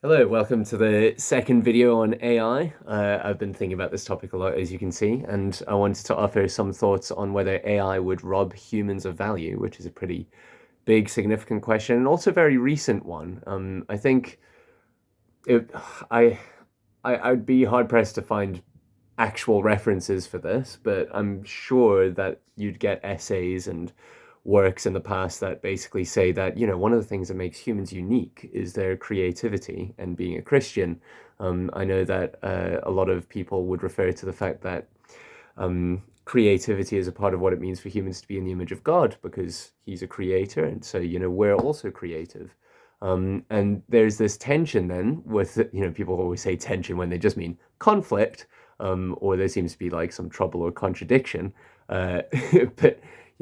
Hello, welcome to the second video on AI. I've been thinking about this topic a lot, as you can see, and I wanted to offer some thoughts on whether AI would rob humans of value, which is a pretty big, significant question, and also a very recent one. I think it, I, I'd be hard pressed to find actual references for this, but I'm sure that you'd get essays and works in the past that basically say that, one of the things that makes humans unique is their creativity. And being a Christian, I know that a lot of people would refer to the fact that creativity is a part of what it means for humans to be in the image of God because he's a creator. And so, we're also creative. And there's this tension then with, people always say tension when they just mean conflict, or there seems to be like some trouble or contradiction. But,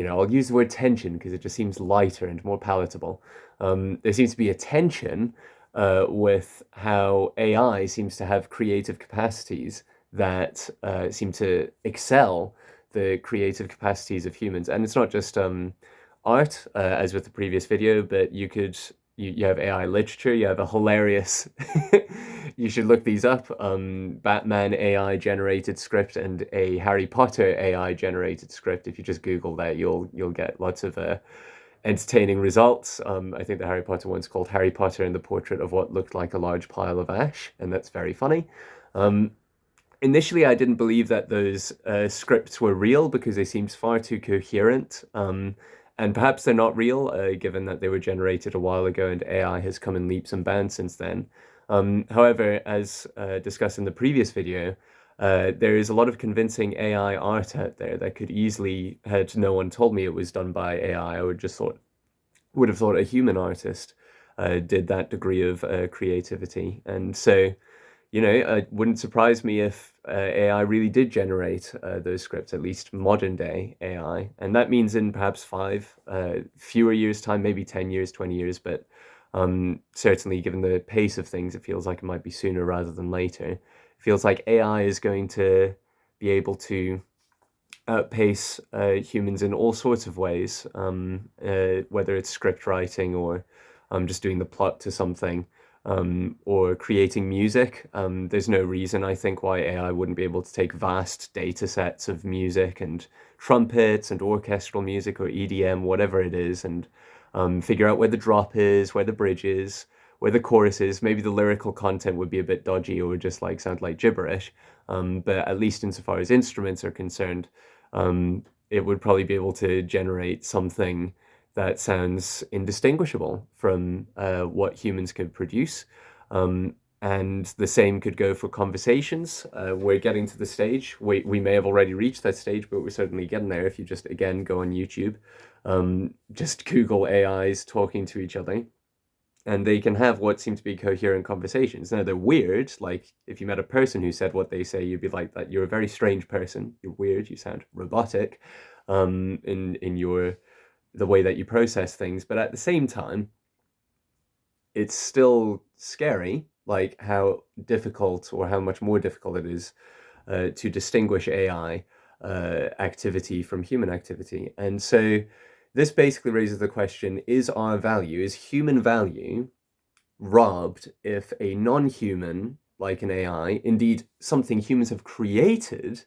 I'll use the word tension because it just seems lighter and more palatable. There seems to be a tension with how AI seems to have creative capacities that seem to excel the creative capacities of humans. And it's not just art, as with the previous video, but you have AI literature. You have a hilarious, you should look these up, Batman AI generated script and a Harry Potter AI generated script. If you just Google that, you'll get lots of entertaining results. I think the Harry Potter one's called Harry Potter and the Portrait of What Looked Like a Large Pile of Ash, and that's very funny. Initially, I didn't believe that those scripts were real because they seemed far too coherent. And perhaps they're not real, given that they were generated a while ago and AI has come in leaps and bounds since then. However, as discussed in the previous video, there is a lot of convincing AI art out there that could easily, had no one told me it was done by AI, I would have thought a human artist did that degree of creativity. And so, it wouldn't surprise me if AI really did generate those scripts, at least modern day AI. And that means in perhaps fewer years' time, maybe 10 years, 20 years, but certainly given the pace of things, it feels like it might be sooner rather than later. It feels like AI is going to be able to outpace humans in all sorts of ways, whether it's script writing or just doing the plot to something, or creating music. There's no reason, I think, why AI wouldn't be able to take vast data sets of music and trumpets and orchestral music or EDM, whatever it is, and figure out where the drop is, where the bridge is, where the chorus is. Maybe the lyrical content would be a bit dodgy or just like sound like gibberish. But at least insofar as instruments are concerned, it would probably be able to generate something that sounds indistinguishable from what humans could produce. And the same could go for conversations. We're getting to the stage. We may have already reached that stage, but we're certainly getting there. If you just, again, go on YouTube, just Google AIs talking to each other, and they can have what seem to be coherent conversations. Now, they're weird. Like, if you met a person who said what they say, you'd be like, that you're a very strange person. You're weird. You sound robotic in the way that you process things. But at the same time, it's still scary, like how difficult or how much more difficult it is to distinguish AI activity from human activity. And so this basically raises the question, is human value robbed if a non-human, like an AI, indeed something humans have created,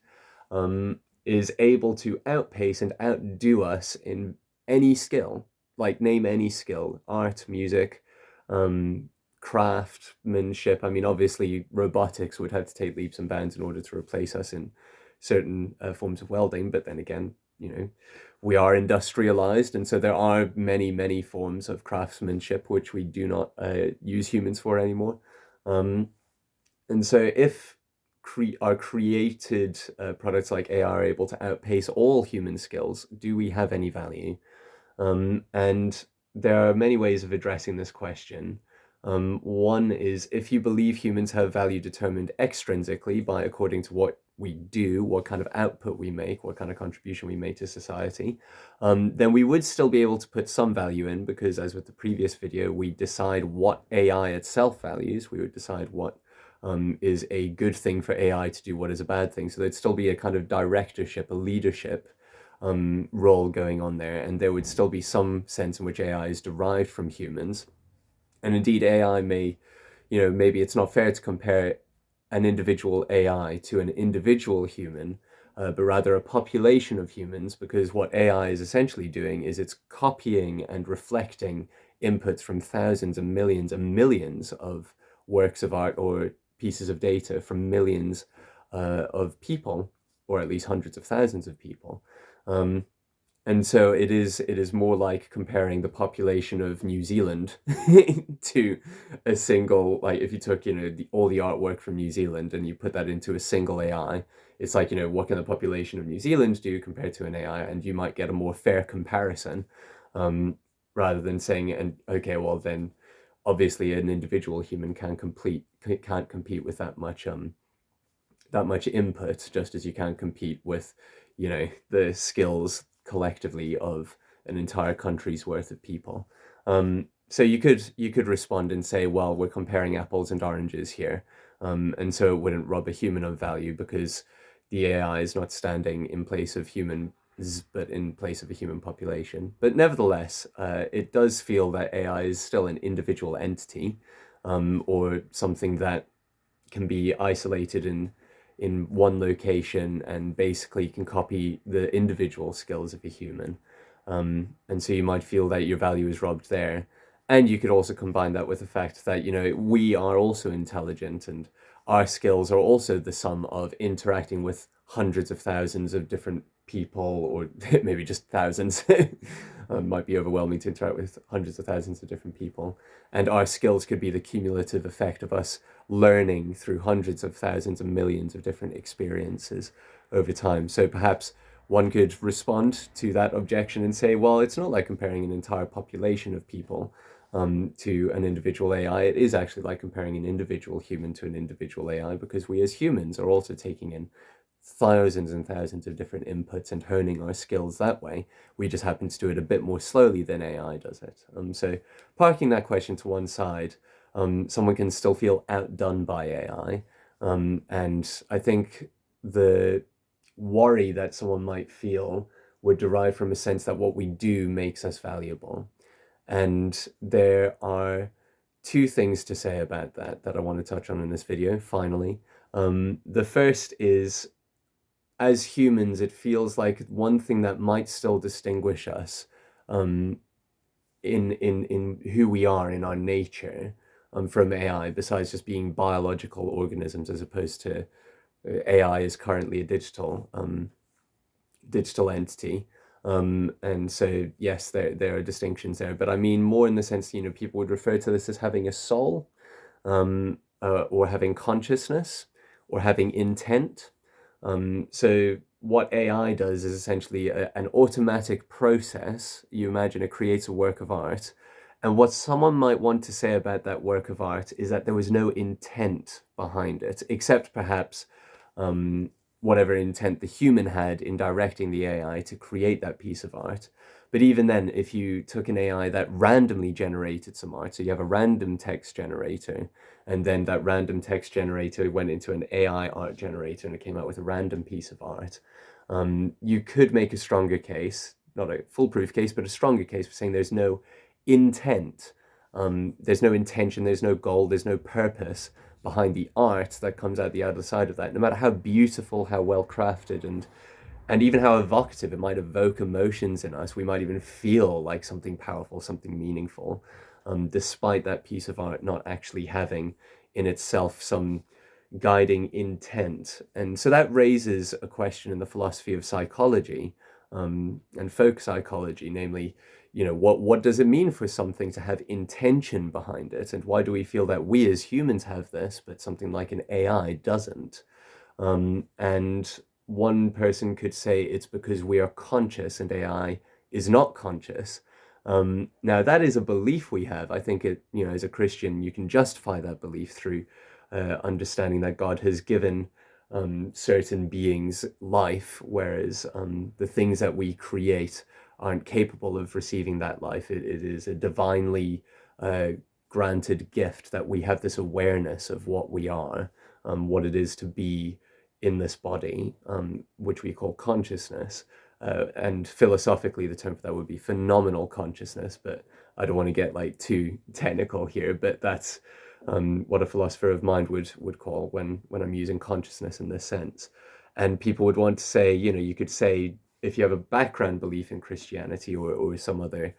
is able to outpace and outdo us in any skill? Like, name any skill: art, music, craftsmanship. I mean, obviously robotics would have to take leaps and bounds in order to replace us in certain forms of welding, but then again, we are industrialized, and so there are many forms of craftsmanship which we do not use humans for anymore. And so if our created products like AI are able to outpace all human skills, do we have any value? And there are many ways of addressing this question. One is, if you believe humans have value determined extrinsically by according to what we do, what kind of output we make, what kind of contribution we make to society, then we would still be able to put some value in, because as with the previous video, we decide what AI itself values. We would decide what is a good thing for AI to do, what is a bad thing. So there'd still be a kind of directorship, a leadership role going on there, and there would still be some sense in which AI is derived from humans. And indeed, AI may maybe it's not fair to compare an individual AI to an individual human, but rather a population of humans, because what AI is essentially doing is it's copying and reflecting inputs from thousands and millions of works of art or pieces of data from millions of people, or at least hundreds of thousands of people. Um, and so it is more like comparing the population of New Zealand to a single, like if you took, all the artwork from New Zealand and you put that into a single AI, it's like, what can the population of New Zealand do compared to an AI? And you might get a more fair comparison, um, rather than saying, and okay, well then obviously an individual human can't compete with that much input, just as you can compete with, the skills collectively of an entire country's worth of people. So you could respond and say, well, we're comparing apples and oranges here, and so it wouldn't rob a human of value because the AI is not standing in place of humans, but in place of a human population. But nevertheless, it does feel that AI is still an individual entity, or something that can be isolated in one location and basically can copy the individual skills of a human. And so you might feel that your value is robbed there. And you could also combine that with the fact that, we are also intelligent and our skills are also the sum of interacting with hundreds of thousands of different people, or maybe just thousands. Might be overwhelming to interact with hundreds of thousands of different people. And our skills could be the cumulative effect of us learning through hundreds of thousands and millions of different experiences over time. So perhaps one could respond to that objection and say, well, it's not like comparing an entire population of people, to an individual AI. It is actually like comparing an individual human to an individual AI, because we as humans are also taking in thousands and thousands of different inputs and honing our skills that way. We just happen to do it a bit more slowly than AI does it. So parking that question to one side, someone can still feel outdone by AI. And I think the worry that someone might feel would derive from a sense that what we do makes us valuable. And there are two things to say about that I want to touch on in this video, finally. The first is, as humans, it feels like one thing that might still distinguish us, in who we are in our nature, from AI, besides just being biological organisms, as opposed to AI is currently a digital entity. And so yes, there are distinctions there, but I mean more in the sense, people would refer to this as having a soul, or having consciousness, or having intent. So what AI does is essentially an automatic process. You imagine it creates a work of art, and what someone might want to say about that work of art is that there was no intent behind it, except perhaps, whatever intent the human had in directing the AI to create that piece of art. But even then, if you took an AI that randomly generated some art, so you have a random text generator, and then that random text generator went into an AI art generator and it came out with a random piece of art, you could make a stronger case, not a foolproof case, but a stronger case for saying there's no intent. There's no intention, there's no goal, there's no purpose behind the art that comes out the other side of that, no matter how beautiful, how well crafted, and even how evocative it might evoke emotions in us. We might even feel like something powerful, something meaningful, despite that piece of art not actually having in itself some guiding intent. And so that raises a question in the philosophy of psychology, and folk psychology, namely, what does it mean for something to have intention behind it, and why do we feel that we as humans have this, but something like an AI doesn't? And one person could say it's because we are conscious and AI is not conscious. Now, that is a belief we have. I think as a Christian, you can justify that belief through understanding that God has given certain beings life, whereas the things that we create aren't capable of receiving that life. It is a divinely granted gift that we have this awareness of what we are, what it is to be in this body, which we call consciousness. And philosophically, the term for that would be phenomenal consciousness, but I don't want to get like too technical here, but that's what a philosopher of mind would call when I'm using consciousness in this sense. And people would want to say, you could say if you have a background belief in Christianity or some other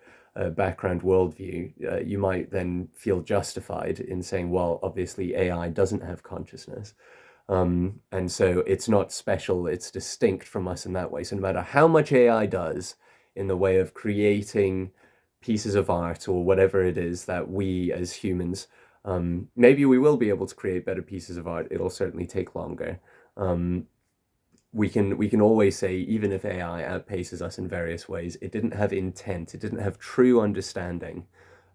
background worldview, you might then feel justified in saying, well, obviously AI doesn't have consciousness. And so it's not special, it's distinct from us in that way. So no matter how much AI does in the way of creating pieces of art or whatever it is that we as humans, maybe we will be able to create better pieces of art. It'll certainly take longer. Um, we can always say, even if AI outpaces us in various ways, it didn't have intent, it didn't have true understanding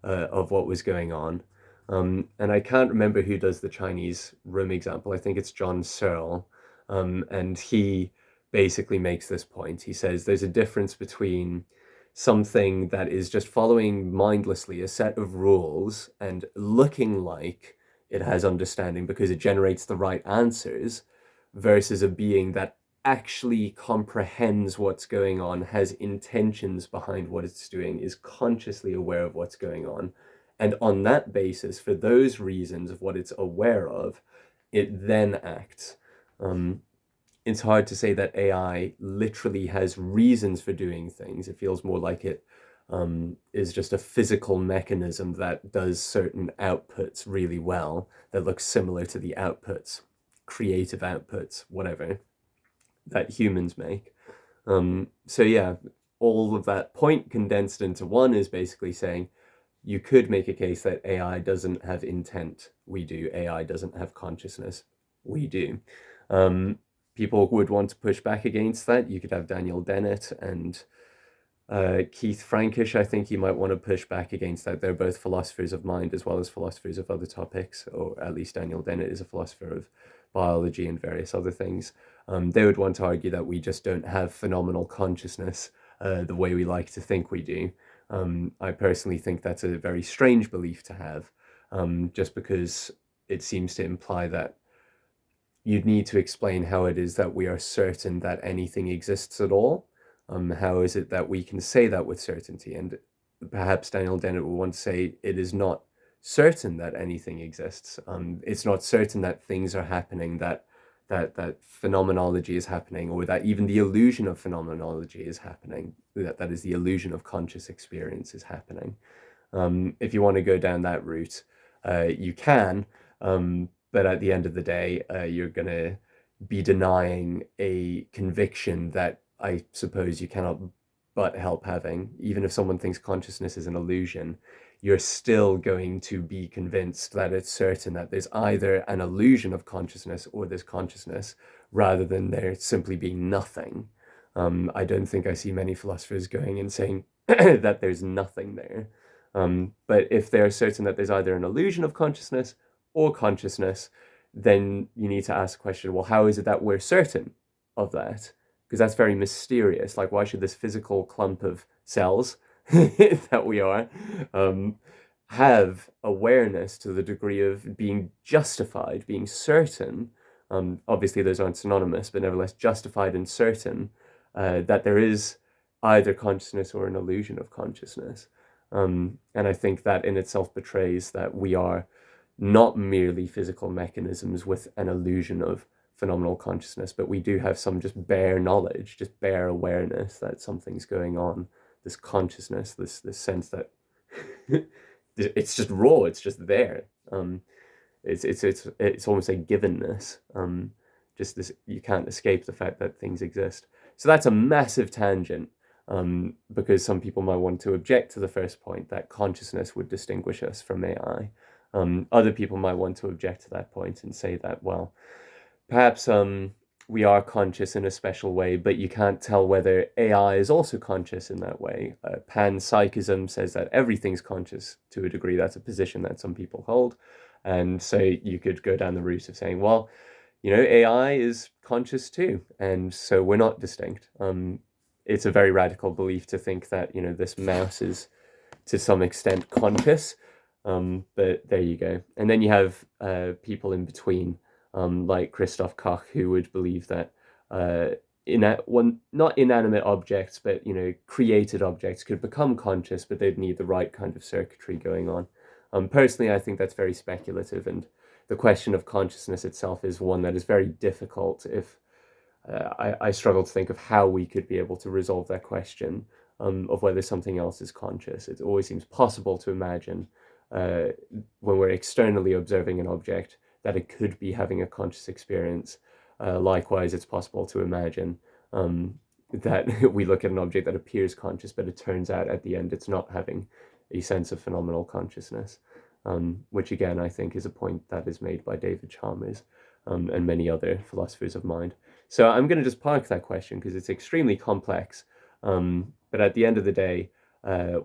of what was going on. And I can't remember who does the Chinese room example. I think it's John Searle. And he basically makes this point. He says there's a difference between something that is just following mindlessly a set of rules and looking like it has understanding because it generates the right answers, versus a being that actually comprehends what's going on, has intentions behind what it's doing, is consciously aware of what's going on. And on that basis, for those reasons of what it's aware of, it then acts. Um, it's hard to say that AI literally has reasons for doing things. It feels more like it is just a physical mechanism that does certain outputs really well, that looks similar to the outputs, creative outputs, whatever, that humans make. So yeah, all of that point condensed into one is basically saying you could make a case that AI doesn't have intent. We do. AI doesn't have consciousness. We do. Um, People would want to push back against that. You could have Daniel Dennett and Keith Frankish. I think you might want to push back against that. They're both philosophers of mind as well as philosophers of other topics, or at least Daniel Dennett is a philosopher of biology and various other things. They would want to argue that we just don't have phenomenal consciousness the way we like to think we do. I personally think that's a very strange belief to have, just because it seems to imply that you'd need to explain how it is that we are certain that anything exists at all. How is it that we can say that with certainty? And perhaps Daniel Dennett will want to say it is not certain that anything exists. It's not certain that things are happening, that phenomenology is happening, or that even the illusion of phenomenology is happening. That is the illusion of conscious experience is happening. If you want to go down that route, you can. But at the end of the day, you're going to be denying a conviction that I suppose you cannot but help having. Even if someone thinks consciousness is an illusion, you're still going to be convinced that it's certain that there's either an illusion of consciousness or there's consciousness, rather than there simply being nothing. I don't think I see many philosophers going and saying that there's nothing there. But if they're certain that there's either an illusion of consciousness or consciousness, then you need to ask the question, well, how is it that we're certain of that? Because that's very mysterious. Like, why should this physical clump of cells that we are have awareness to the degree of being justified, being certain? Obviously, those aren't synonymous, but nevertheless, justified and certain that there is either consciousness or an illusion of consciousness. And I think that in itself betrays that we are not merely physical mechanisms with an illusion of phenomenal consciousness, but we do have some just bare knowledge, just bare awareness that something's going on, this consciousness, this sense that it's just raw, it's just there. It's almost a givenness. Just this, you can't escape the fact that things exist. So that's a massive tangent, because some people might want to object to the first point that consciousness would distinguish us from AI. Other people might want to object to that point and say that, well, perhaps we are conscious in a special way, but you can't tell whether AI is also conscious in that way. Panpsychism says that everything's conscious to a degree. That's a position that some people hold. And so you could go down the route of saying, well, AI is conscious too, and so we're not distinct. It's a very radical belief to think that, this mouse is to some extent conscious. But there you go. And then you have people in between, like Christoph Koch, who would believe that not inanimate objects, but created objects could become conscious, but they'd need the right kind of circuitry going on. Personally, I think that's very speculative, and the question of consciousness itself is one that is very difficult. If I struggle to think of how we could be able to resolve that question of whether something else is conscious. It always seems possible to imagine uh, when we're externally observing an object that it could be having a conscious experience. Likewise, it's possible to imagine that we look at an object that appears conscious, but it turns out at the end it's not having a sense of phenomenal consciousness, which again I think is a point that is made by David Chalmers and many other philosophers of mind. So I'm going to just park that question because it's extremely complex. But at the end of the day,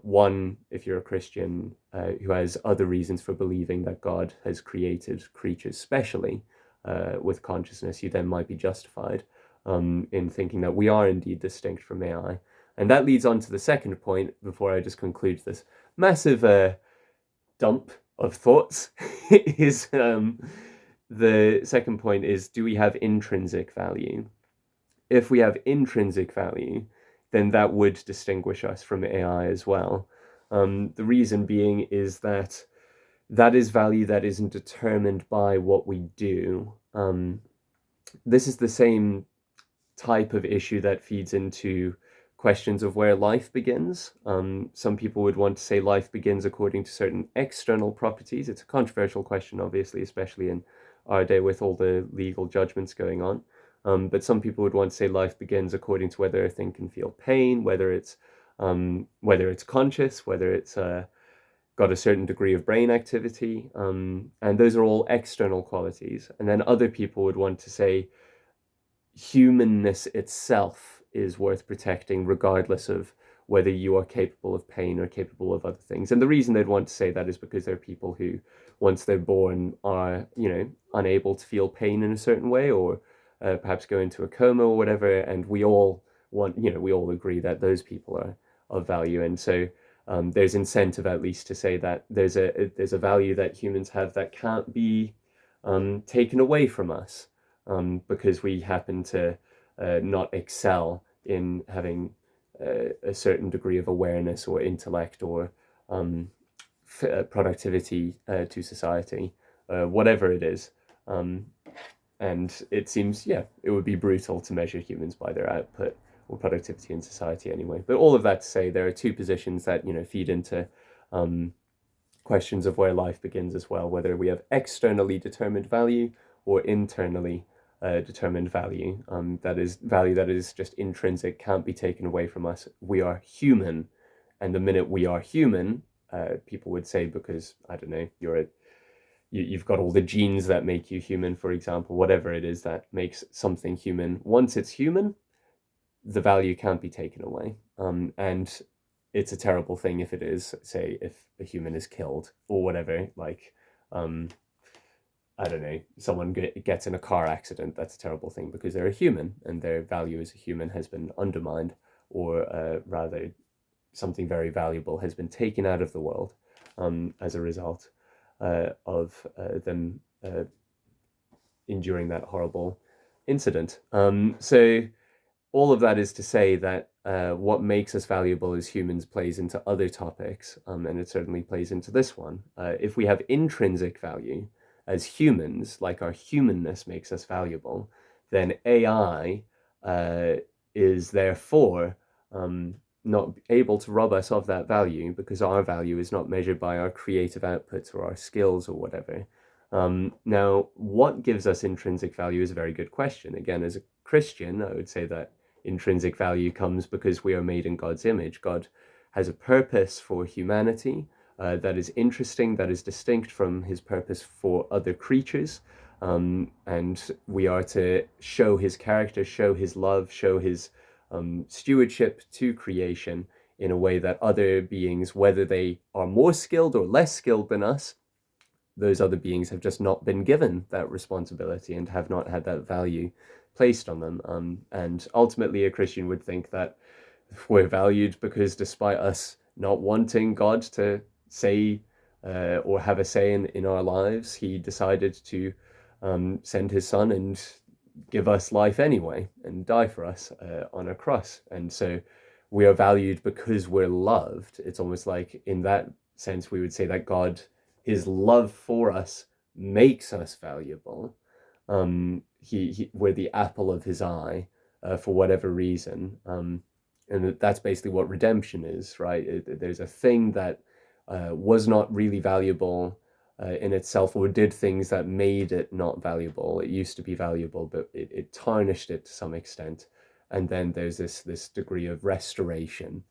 one, if you're a Christian who has other reasons for believing that God has created creatures specially with consciousness, you then might be justified in thinking that we are indeed distinct from AI. And that leads on to the second point before I just conclude this massive dump of thoughts is the second point is, do we have intrinsic value? If we have intrinsic value, then that would distinguish us from AI as well. The reason being is that that is value that isn't determined by what we do. This is the same type of issue that feeds into questions of where life begins. Some people would want to say life begins according to certain external properties. It's a controversial question, obviously, especially in our day with all the legal judgments going on. But some people would want to say life begins according to whether a thing can feel pain, whether it's conscious, whether it's got a certain degree of brain activity, and those are all external qualities. And then other people would want to say humanness itself is worth protecting regardless of whether you are capable of pain or capable of other things. And the reason they'd want to say that is because there are people who, once they're born, are, unable to feel pain in a certain way, or perhaps go into a coma or whatever. And we all we all agree that those people are of value. And so there's incentive at least to say that there's a value that humans have that can't be taken away from us because we happen to not excel in having a certain degree of awareness or intellect or productivity to society, whatever it is. And it seems, it would be brutal to measure humans by their output or productivity in society anyway. But all of that to say, there are two positions that, feed into questions of where life begins as well, whether we have externally determined value or internally determined value. That is value that is just intrinsic, can't be taken away from us. We are human. And the minute we are human, people would say, because, I don't know, you've got all the genes that make you human, for example, whatever it is that makes something human. Once it's human, the value can't be taken away. And it's a terrible thing if it is, say, if a human is killed or whatever, like, I don't know, someone gets in a car accident, that's a terrible thing because they're a human and their value as a human has been undermined, or rather something very valuable has been taken out of the world as a result of them enduring that horrible incident. So all of that is to say that what makes us valuable as humans plays into other topics, and it certainly plays into this one. If we have intrinsic value as humans, like our humanness makes us valuable, then AI is therefore not able to rob us of that value because our value is not measured by our creative outputs or our skills or whatever. Now, what gives us intrinsic value is a very good question. Again, as a Christian, I would say that intrinsic value comes because we are made in God's image. God has a purpose for humanity that is interesting, that is distinct from his purpose for other creatures. And we are to show his character, show his love, show his stewardship to creation in a way that other beings, whether they are more skilled or less skilled than us, those other beings have just not been given that responsibility and have not had that value placed on them. And ultimately, a Christian would think that we're valued because despite us not wanting God to say or have a say in our lives, he decided to send his son and give us life anyway and die for us on a cross. And so we are valued because we're loved. It's almost like in that sense we would say that God his love for us makes us valuable. We're the apple of his eye for whatever reason. And that's basically what redemption is, right? There's a thing that was not really valuable in itself, or did things that made it not valuable. It used to be valuable, but it tarnished it to some extent. And then there's this degree of restoration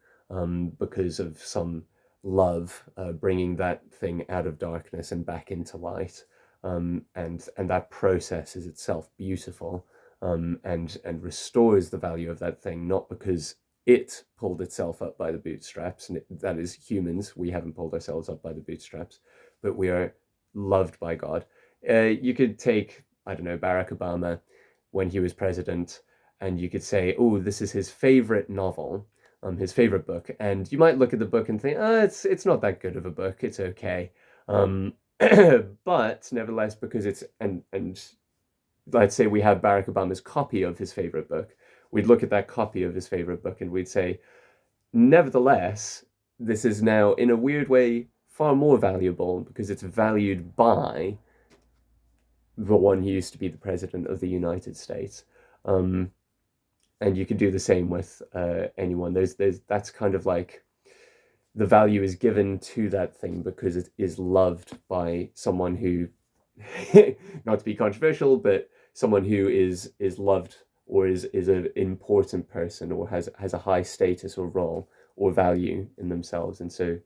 because of some love bringing that thing out of darkness and back into light. And that process is itself beautiful, and restores the value of that thing, not because it pulled itself up by the bootstraps, and that is humans. We haven't pulled ourselves up by the bootstraps, but we are loved by God. You could take, I don't know, Barack Obama when he was president, and you could say, oh, this is his favorite novel, his favorite book, and you might look at the book and think, oh, it's not that good of a book. It's okay. But nevertheless, because and let's say we have Barack Obama's copy of his favorite book, we'd look at that copy of his favorite book and we'd say, nevertheless, this is now in a weird way far more valuable because it's valued by the one who used to be the president of the United States. And you could do the same with anyone. That's kind of like the value is given to that thing because it is loved by someone who, not to be controversial, but someone who is loved or is an important person or has a high status or role or value in themselves. And so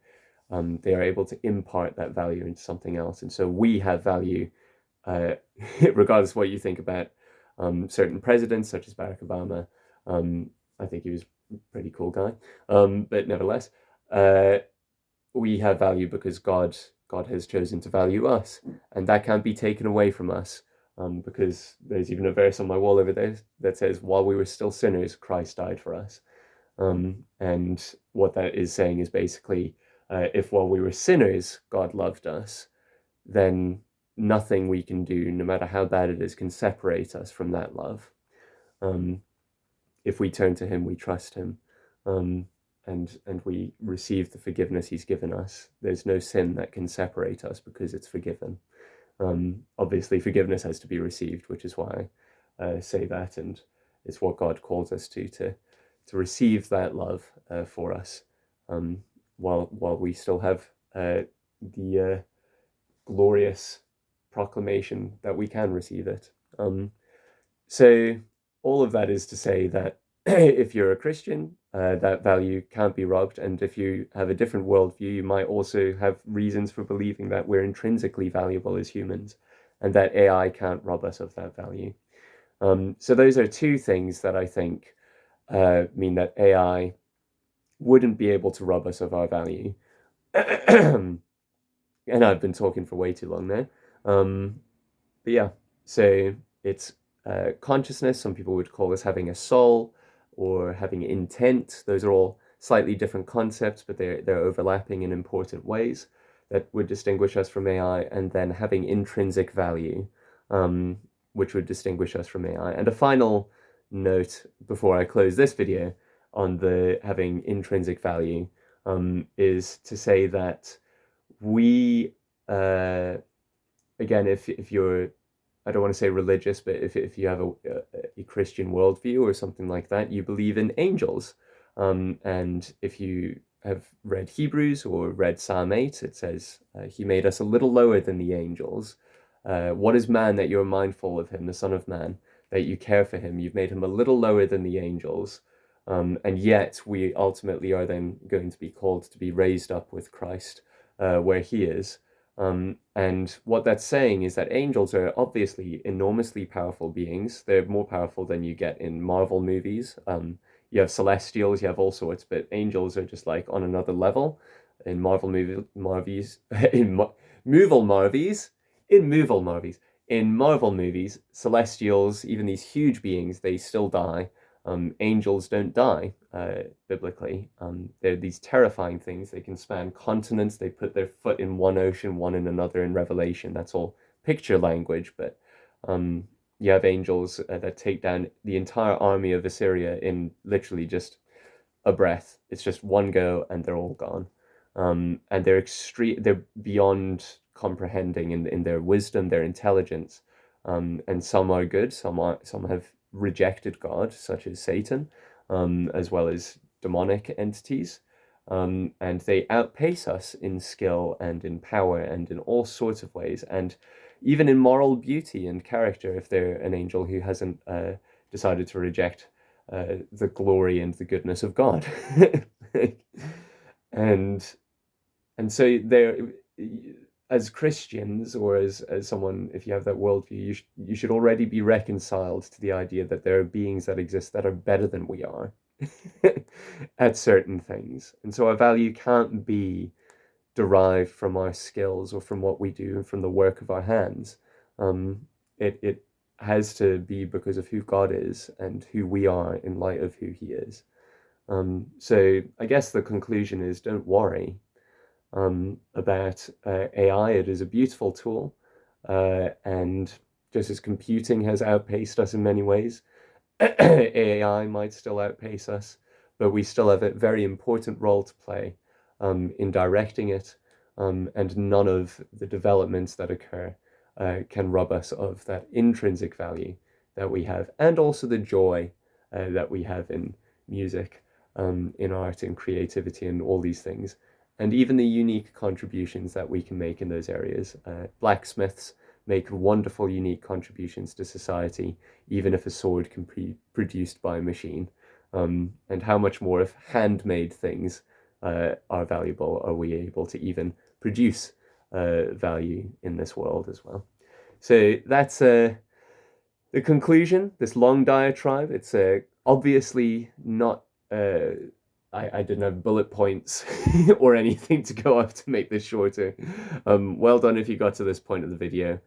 they are able to impart that value into something else. And so we have value, regardless of what you think about certain presidents, such as Barack Obama. I think he was a pretty cool guy. But nevertheless, we have value because God has chosen to value us, and that can't be taken away from us, because there's even a verse on my wall over there that says, while we were still sinners, Christ died for us. And what that is saying is basically, if while we were sinners, God loved us, then nothing we can do, no matter how bad it is, can separate us from that love. If we turn to him, we trust him, and we receive the forgiveness he's given us. There's no sin that can separate us because it's forgiven. Obviously, forgiveness has to be received, which is why I say that, and it's what God calls us to receive that love for us, while we still have the glorious proclamation that we can receive it. So all of that is to say that if you're a Christian, that value can't be robbed. And if you have a different worldview, you might also have reasons for believing that we're intrinsically valuable as humans and that AI can't rob us of that value. So those are two things that I think mean that AI wouldn't be able to rob us of our value. And I've been talking for way too long now. But yeah, so it's consciousness. Some people would call this having a soul or having intent. Those are all slightly different concepts, but they're overlapping in important ways that would distinguish us from AI. And then having intrinsic value, which would distinguish us from AI. And a final note before I close this video on the having intrinsic value is to say that we, again, if you're, I don't want to say religious, but if you have a Christian worldview or something like that, you believe in angels. And if you have read Hebrews or read Psalm 8, it says, he made us a little lower than the angels. What is man that you're mindful of him, the Son of Man, that you care for him? You've made him a little lower than the angels. And yet we ultimately are then going to be called to be raised up with Christ where he is. And what that's saying is that angels are obviously enormously powerful beings. They're more powerful than you get in Marvel movies. You have celestials, you have all sorts, but angels are just like on another level. In Marvel movies, in Marvel movies, celestials, even these huge beings, they still die. Angels don't die, biblically. They're these terrifying things. They can span continents. They put their foot in one ocean, one in another in Revelation. That's all picture language, but you have angels that take down the entire army of Assyria in literally just a breath. It's just one go and they're all gone. And they're beyond comprehending in their wisdom, their intelligence. And some are good, some have rejected God, such as Satan, as well as demonic entities. And they outpace us in skill and in power and in all sorts of ways, and even in moral beauty and character, if they're an angel who hasn't decided to reject the glory and the goodness of God. and and so there, as Christians, or as someone, if you have that worldview, you should already be reconciled to the idea that there are beings that exist that are better than we are at certain things. And so our value can't be derived from our skills or from what we do and from the work of our hands. It has to be because of who God is and who we are in light of who He is. So I guess the conclusion is, don't worry about AI. It is a beautiful tool, and just as computing has outpaced us in many ways, AI might still outpace us, but we still have a very important role to play in directing it, and none of the developments that occur can rob us of that intrinsic value that we have, and also the joy that we have in music, in art, in creativity, and all these things, and even the unique contributions that we can make in those areas. Blacksmiths make wonderful, unique contributions to society, even if a sword can be produced by a machine. And how much more if handmade things are valuable, are we able to even produce value in this world as well? So that's the conclusion, this long diatribe. It's obviously not, I didn't have bullet points or anything to go off to make this shorter. Well done if you got to this point of the video.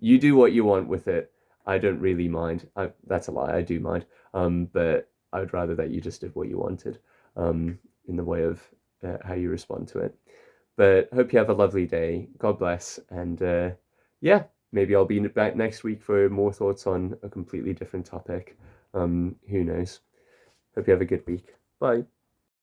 You do what you want with it. I don't really mind. That's a lie, I do mind. But I would rather that you just did what you wanted, in the way of how you respond to it. But hope you have a lovely day. God bless. And yeah, maybe I'll be back next week for more thoughts on a completely different topic. Who knows? Hope you have a good week. Bye.